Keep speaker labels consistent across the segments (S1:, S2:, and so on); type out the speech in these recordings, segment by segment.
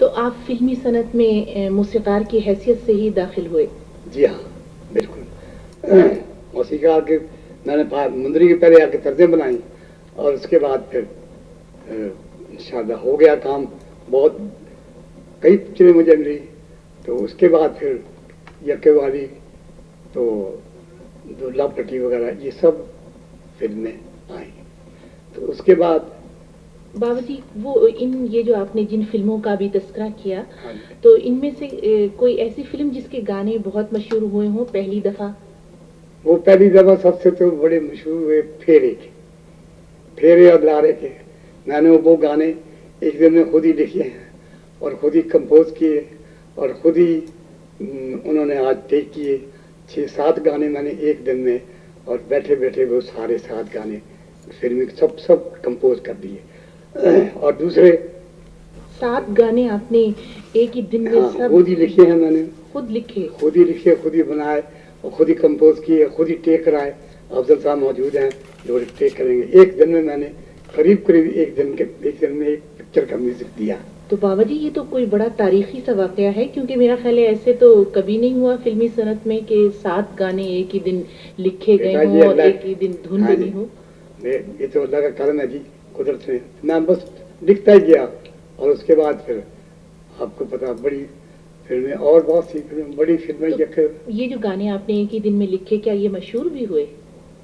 S1: तो आप फिल्मी सनत में मौसीकार की हैसियत से ही दाखिल हुए?
S2: जी हाँ, बिल्कुल। मौसीकार के मैंने मुंदरी के पहले आके तर्जें बनाई और उसके बाद फिर इंशाल्लाह हो गया काम। बहुत कई पिक्चरें मुझे मिली, तो उसके बाद फिर यके वाली, तो दुल्ला पट्टी वगैरह ये सब फिल्में आई। तो उसके बाद
S1: बाबा जी वो ये जो आपने जिन फिल्मों का भी तस्करा किया,
S2: हाँ,
S1: तो इनमें से कोई ऐसी फिल्म जिसके गाने बहुत मशहूर हुए हों पहली दफा?
S2: वो पहली दफा सबसे तो बड़े मशहूर हुए फेरे के, फेरे और लारे के। मैंने वो गाने एक दिन में खुद ही लिखे हैं और खुद ही कंपोज किए और खुद ही उन्होंने आज टेक किए। 6-7 गाने मैंने एक दिन में, और बैठे बैठे वो सारे 7 गाने फिल्म सब कंपोज कर दिए। और दूसरे
S1: 7 गाने आपने एक ही दिन में?
S2: हाँ,
S1: सब
S2: खुद ही लिखे हैं मैंने,
S1: खुद लिखे?
S2: खुद ही लिखे, खुद ही बनाए और खुद ही कंपोज किए, खुद ही टेक कराए। अफजल साहब मौजूद हैं जो टेक करेंगे। एक दिन में मैंने करीब एक दिन में एक पिक्चर का म्यूजिक दिया।
S1: तो बाबा जी ये तो कोई बड़ा तारीखी सा वाकया है, क्योंकि मेरा ख्याल है ऐसे तो कभी नहीं हुआ फिल्मी सनत में कि 7 गाने एक ही दिन लिखे गए हों और एक ही दिन धुन बनी हो।
S2: ये तो अल्लाह का करम है जी, कुदरत से। मैं बस लिखता ही गया और उसके बाद फिर आपको पता बड़ी फिल्में और बहुत सी फिल्में, बड़ी फिल्में।
S1: तो ये जो गाने आपने एक ही दिन में लिखे, क्या ये मशहूर भी हुए?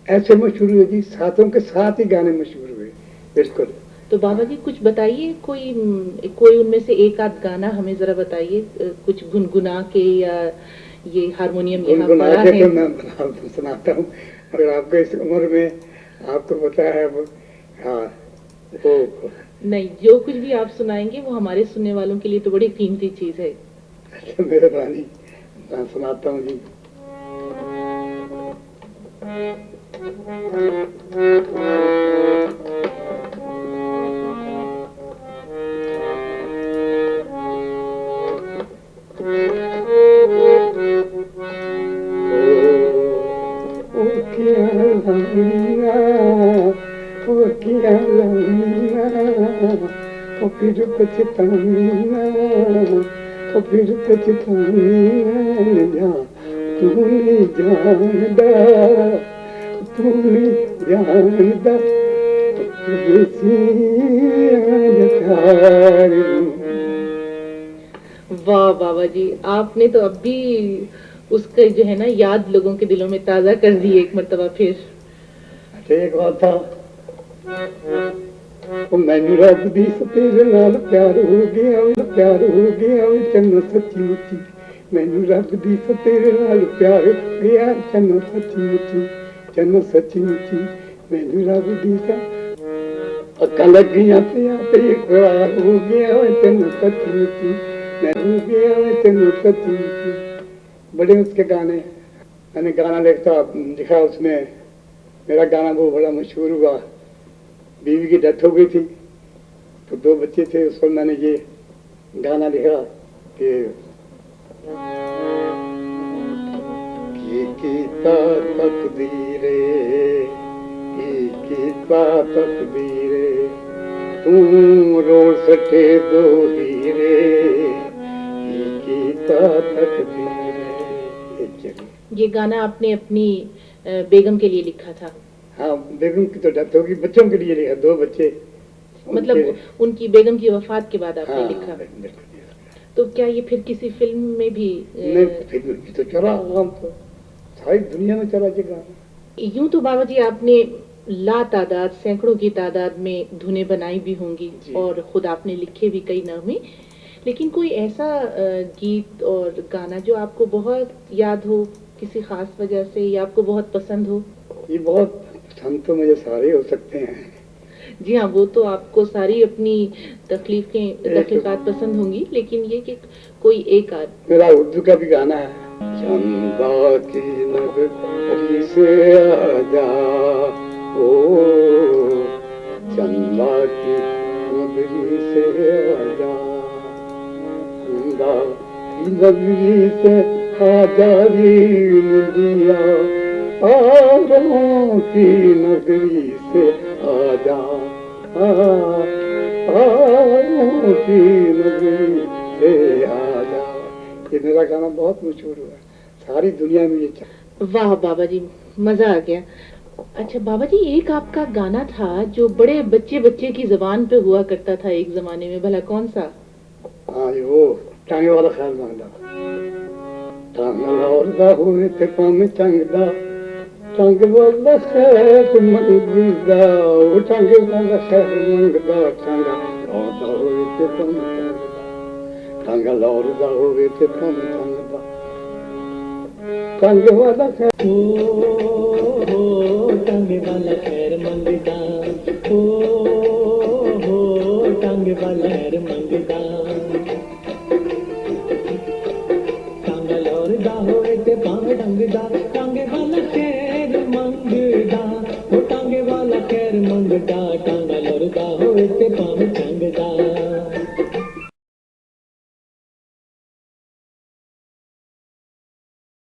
S2: ऐसे मशहूर हुए जी, सातों के साथ ही गाने मशहूर हुए। बिल्कुल।
S1: तो बाबा जी कुछ बताइए, कोई उनमें से एक आध गाना हमें जरा बताइए, कुछ गुनगुना के, या ये हारमोनियम यहाँ पड़ा है?
S2: तो मैं सुनाता हूँ, अगर आपको इस उम्र में आपको पता है वो। हाँ, वो
S1: नहीं, जो कुछ भी आप सुनाएंगे वो हमारे सुनने वालों के लिए तो बड़ी कीमती चीज है।
S2: मेहरबानी, मैं सुनाता हूँ जी। फिर पछताना, फिर पछताना, तूने जानदा, तूने जानदा,
S1: वाह बाबा जी, आपने तो अब भी उसका जो है ना याद लोगों के दिलों में ताजा कर दी एक मर्तबा फिर।
S2: एक बात था, मैनू रब दी तेरे नाल प्यार हो गया, प्यार हो गया चन्ना सच्ची मुच्ची। मैनू रब दी तेरे नाल प्यार हो गया चन्ना सच्ची मुच्ची, चन्ना सच्ची मुच्ची। मैनू रब दी अक्कां लगियां ते आपे इकरार हो गया चन्ना सच्ची मुच्ची, मैनू गया चन्ना सच्ची मुच्ची। बड़े उसके गाने मैंने गाना लिखा उसमें। मेरा गाना वो बड़ा मशहूर हुआ। बीवी की डेथ हो गई थी तो 2 बच्चे थे, उस पर मैंने ये गाना लिखा कि कीता तकदीरे, कीता तकदीरे, तू रोड़ सटे 2 हीरे, कीता तकदीरे।
S1: ये गाना आपने अपनी बेगम के लिए लिखा था?
S2: हाँ, बेगम की तो डेथ होगी, बच्चों के लिए लिखा। 2 बच्चे,
S1: मतलब उनकी बेगम की वफात के बाद आपने
S2: हाँ,
S1: लिखा?
S2: बिल्कुल।
S1: तो क्या ये फिर किसी फिल्म में भी?
S2: नहीं, फिल्म में तो चला, हम तो सारी दुनिया में चला ये गाना।
S1: यूं तो बाबा जी आपने ला तादाद, सैकड़ों की तादाद में धुनें बनाई भी होंगी और खुद आपने लिखे भी कई नामे, लेकिन कोई ऐसा गीत और गाना जो आपको बहुत याद हो किसी खास वजह से, या आपको बहुत पसंद हो?
S2: ये बहुत पसंद तो मुझे सारे हो सकते हैं।
S1: जी हाँ, वो तो आपको सारी अपनी तख्लीकात पसंद होंगी, लेकिन ये कि कोई एक आध।
S2: मेरा उर्दू का भी गाना है, चंदा की नगरी से आजा, ओ चंदा की नगरी से आजा, चंदा की नगरी से आजा रे मुंदिया, तारों की नगरी से आजा, तारों की नगरी ये मेरा गाना बहुत मशहूर हुआ, सारी दुनिया में ये
S1: वाह बाबा जी, मजा आ गया। अच्छा बाबा जी, एक आपका गाना था जो बड़े बच्चे बच्चे की जबान पे हुआ करता था एक जमाने में, भला कौन सा?
S2: हाँ ये वो टांगे वाला ख्याल मांगदा, टांग लौरदा हुए ते पाम चंगदा, टांग वाला खैर मंगदा, वो टांग वाला खैर मंगदा, टांग लौरदा हुए ते पाम चंगदा, टांग लौरदा हुए ते पाम चंगदा, टांग वाला खैर
S3: टांगे वाला खैर मंगदा, टांगे वाला खैर मंगदा, टांगा लौरदा होए ते पावे डंगदा,